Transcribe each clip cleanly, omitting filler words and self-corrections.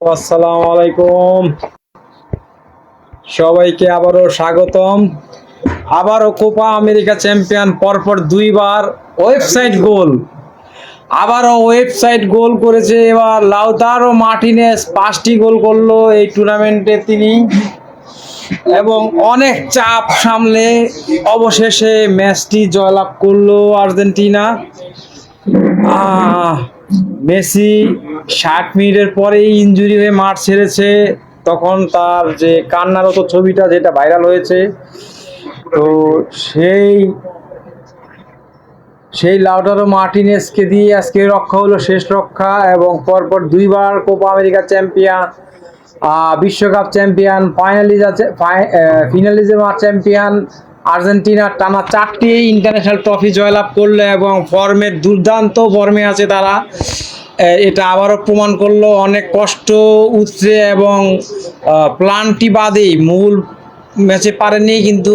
আসসালামু আলাইকুম, সবাইকে আবারও স্বাগতম। আবারও কোপা আমেরিকা চ্যাম্পিয়ন, পরপর দুইবার ওয়েবসাইট গোল। আবারও ওয়েবসাইট গোল করেছে এবার লাউতারো মার্টিনেজ, 5টি গোল করলো এই টুর্নামেন্টে তিনি, এবং অনেক চাপ সামলে অবশেষে ম্যাচটি জয়লাভ করলো আর্জেন্টিনা। মেসি 60 মিনিটের পরেই ইনজুরি হয়ে মাঠ ছেড়েছে। তখন তার যে কান্নারত ছবিটা, যেটা ভাইরাল হয়েছে, তো সেই সেই লাউটারো মার্টিনেজকে দিয়ে আজকে রক্ষা হলো, শেষ রক্ষা। এবং পরপর দুইবার কোপা আমেরিকা চ্যাম্পিয়ন, বিশ্বকাপ চ্যাম্পিয়ন, ফিনালিজেমা চ্যাম্পিয়ন আর্জেন্টিনা টানা 4টি ইন্টারন্যাশনাল ট্রফি জয়লাভ করলো এবং দুর্দান্ত ফর্মে আছে তারা। এটা আবারও প্রমাণ করলো অনেক কষ্ট উতরে এবং প্ল্যানটি বাদেই মূল ম্যাচে পারেনি, কিন্তু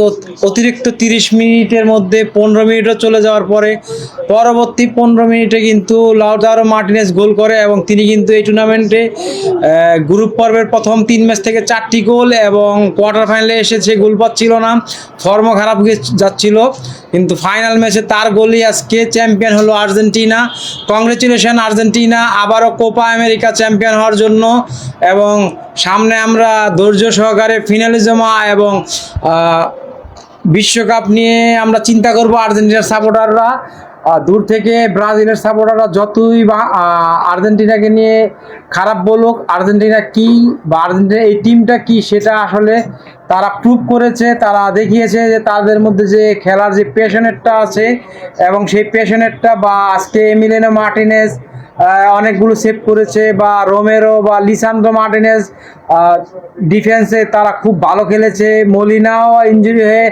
অতিরিক্ত 30 মিনিটের মধ্যে 15 মিনিটও চলে যাওয়ার পরে পরবর্তী 15 মিনিটে কিন্তু লাউতারো মার্টিনেজ গোল করে এবং তিনি কিন্তু এই টুর্নামেন্টে গ্রুপ পর্বের প্রথম 3 ম্যাচ থেকে 4টি গোল, এবং কোয়ার্টার ফাইনালে এসেছে গোল পাচ্ছিল না, ফর্মও খারাপ যাচ্ছিল, কিন্তু ফাইনাল ম্যাচে তার গোলই আজকে চ্যাম্পিয়ন হলো আর্জেন্টিনা। কংগ্রেচুলেশন আর্জেন্টিনা, আবারও কোপা আমেরিকা চ্যাম্পিয়ন হওয়ার জন্য। এবং সামনে আমরা ধৈর্য সহকারে ফিনালিজমা এবং বিশ্বকাপ নিয়ে আমরা চিন্তা করব। আর্জেন্টিনার সাপোর্টাররা, দূর থেকে ব্রাজিলের সাপোর্টাররা যতই বা আর্জেন্টিনাকে নিয়ে খারাপ বলুক, আর্জেন্টিনা কি বা আর্জেন্টিনা এই টিমটা কি সেটা আসলে তারা প্রুভ করেছে, তারা দেখিয়েছে যে তাদের মধ্যে যে খেলার যে প্যাশনেটটা আছে, এবং সেই প্যাশনেটটা বা আজকে এমিলিয়ানো মার্টিনেজ অনেকগুলো সেভ করেছে, বা রোমেরো বা লিসান্দ্রো মার্টিনেজ ডিফেন্সে তারা খুব ভালো খেলেছে। মলিনাও ইনজুরি হয়ে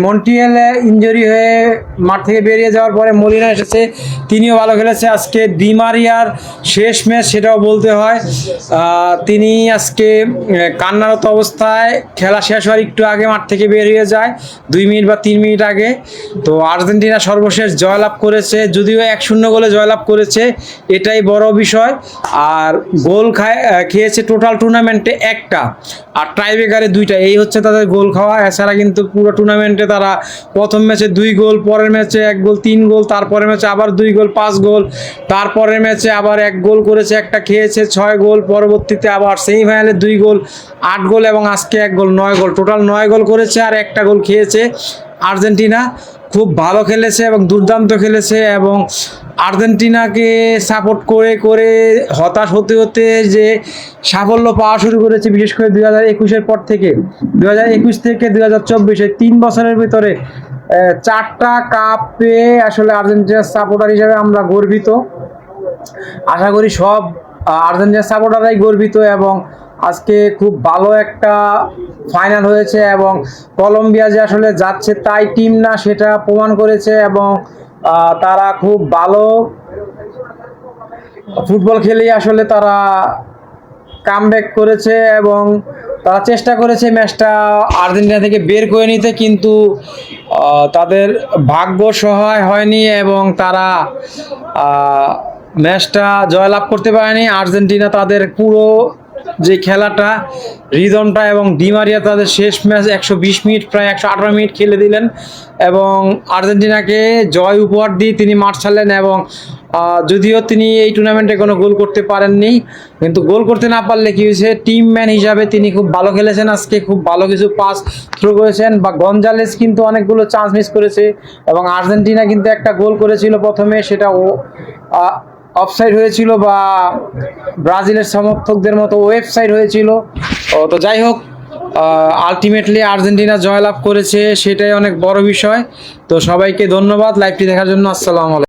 মন্টিয়েল ইনজুরি হয়ে মাঠ থেকে বেরিয়ে যাওয়ার পরে মলিনা এসেছে, তিনিও ভালো খেলেছে। আজকে দি মারিয়ার শেষ ম্যাচ, সেটাও বলতে হয়। তিনি আজকে কান্নারত অবস্থায় খেলা শেষ হওয়ার একটু আগে মাঠ থেকে বেরিয়ে যায়, 2 মিনিট বা 3 মিনিট আগে। তো আর্জেন্টিনা সর্বশেষ জয়লাভ করেছে, যদিও 1-0 গোলে জয়লাভ করেছে, এটাই বড় বিষয়। আর গোল খেয়েছে টোটাল টুর্নামেন্টে 1টা, আর টাইব্রেকারে 2টা, এই হচ্ছে তাদের গোল খাওয়া। এছাড়া কিন্তু পুরো টুর্নামেন্টে তারা প্রথম ম্যাচে 2 গোল, পরের ম্যাচে 1 গোল, 3 গোল, তারপরের ম্যাচে আবার 2 গোল, 5 গোল, তারপরের ম্যাচে আবার 1 গোল করেছে, একটা খেয়েছে, 6 গোল, পরবর্তীতে আবার সেমিফাইনালে 2 গোল, 8 গোল, এবং আজকে 1 গোল, 9 গোল, টোটাল 9 গোল করেছে আর 1টা গোল খেয়েছে। আর্জেন্টিনা খুব ভালো খেলেছে এবং দুর্দান্ত খেলেছে, এবং আর্জেন্টিনাকে সাপোর্ট করে করে হতাশ হতে হতে যে সাফল্য পাওয়া শুরু করেছে, বিশেষ করে 2021-এর পর থেকে, 2021 থেকে 2024, 3 বছরের ভিতরে 4টা কাপ পেয়ে আসলে আর্জেন্টিনার সাপোর্টার হিসেবে আমরা গর্বিত। আশা করি সব আর্জেন্টিনার সাপোর্টাররাই গর্বিত, এবং আজকে খুব ভালো একটা ফাইনাল হয়েছে, এবং কলম্বিয়া যে আসলে যাচ্ছে তাই টিম না সেটা প্রমাণ করেছে, এবং তারা খুব ভালো ফুটবল খেলেই আসলে তারা কামব্যাক করেছে, এবং তারা চেষ্টা করেছে ম্যাচটা আর্জেন্টিনা থেকে বের করে নিতে, কিন্তু তাদের ভাগ্য সহায় হয়নি এবং তারা ম্যাচটা জয়লাভ করতে পারেনি। আর্জেন্টিনা তাদের পুরো যে খেলাটা, রিদমটা, এবং ডি মারিয়া তাদের শেষ ম্যাচ 120 মিনিট, প্রায় 118 মিনিট খেলে দিলেন, এবং আর্জেন্টিনাকে জয় উপহার দিয়ে তিনি মাঠ ছাড়লেন। এবং যদিও তিনি এই টুর্নামেন্টে কোনো গোল করতে পারেননি, কিন্তু গোল করতে না পারলে কি হয়েছে, টিম ম্যান হিসাবে তিনি খুব ভালো খেলেছেন। আজকে খুব ভালো কিছু পাস থ্রো করেছেন, বা গঞ্জালেস কিন্তু অনেকগুলো চান্স মিস করেছে, এবং আর্জেন্টিনা কিন্তু একটা গোল করেছিল প্রথমে, সেটা অফসাইড হয়েছিল, বা ব্রাজিলের সমর্থকদের মতো ওয়েবসাইট হয়েছিল। তো যাই হোক, আলটিমেটলি আর্জেন্টিনা জয়লাভ করেছে, সেটাই অনেক বড় বিষয়। তো সবাইকে ধন্যবাদ লাইভটি দেখার জন্য। আসসালামু আলাইকুম।